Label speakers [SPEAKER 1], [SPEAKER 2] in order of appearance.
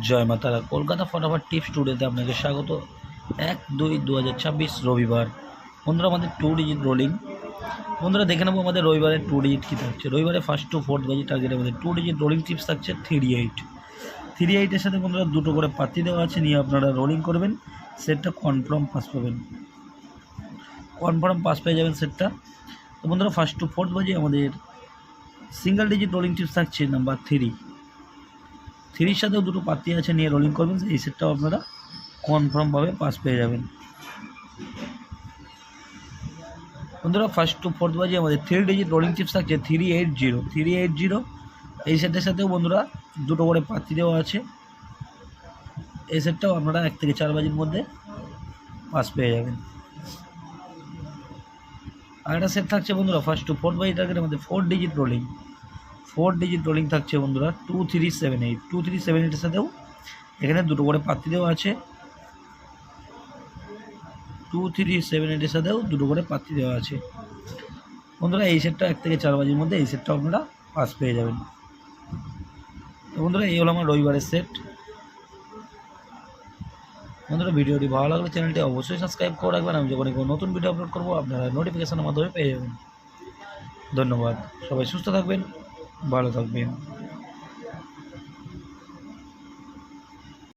[SPEAKER 1] জয় মা তারা। কলকাতা ফটাফট টিপস টুডেতে আপনাকে স্বাগত। 1-2-2026 রবিবার। বন্ধুরা আমাদের 2 ডিজিট রোলিং। বন্ধুরা দেখে নেবো আমাদের রবিবারের 2 ডিজিট কী থাকছে। রবিবারে 1st to 4th বাজি টার্গেট আমাদের 2 ডিজিট রোলিং টিপস থাকছে 38। 38-এর সাথে বন্ধুরা দুটো করে পাতি দেওয়া আছে, নিয়ে আপনারা রোলিং করবেন। সেটটা কনফার্ম পাস পাবেন, কনফার্ম পাস পেয়ে যাবেন সেটটা। তো বন্ধুরা 1st to 4th বাজি আমাদের সিঙ্গেল ডিজিট রোলিং টিপস থাকছে নাম্বার 3। 3-র সাথেও দুটো পাতি আছে, নিয়ে রোলিং করবেন। এই সেটটাও আপনারা কনফার্মভাবে পাস পেয়ে যাবেন। বন্ধুরা 1st to 4th বাজে আমাদের 3 ডিজিট রোলিং টিপস থাকছে 380। এই সেটের সাথেও বন্ধুরা দুটো করে পাতি দেওয়া আছে। এই সেটটাও আপনারা 1 থেকে 4 বাজির মধ্যে পাস পেয়ে যাবেন। আর একটা সেট থাকছে বন্ধুরা 1st to 4th বাজি টার্গেট আমাদের 4 ডিজিট রোলিং থাকছে বন্ধুরা 2378। 2378-এর সাথেও এখানে দুটো করে পাতি দেওয়া আছে। 2378-এর সাথেও দুটো করে পাতি দেওয়া আছে। বন্ধুরা এই সেটটা 1 থেকে 4 বাজির মধ্যে এই সেটটাও আপনারা পাস পেয়ে যাবেন। তো বন্ধুরা এই হলো আমার রবিবারের সেট। বন্ধুরা ভিডিওটি ভালো লাগলে চ্যানেলটি অবশ্যই সাবস্ক্রাইব করে রাখবেন। আমি যখন কোনো নতুন ভিডিও আপলোড করবো আপনারা নোটিফিকেশনের মাধ্যমে পেয়ে যাবেন। ধন্যবাদ। সবাই সুস্থ থাকবেন, ভালো থাকবেন।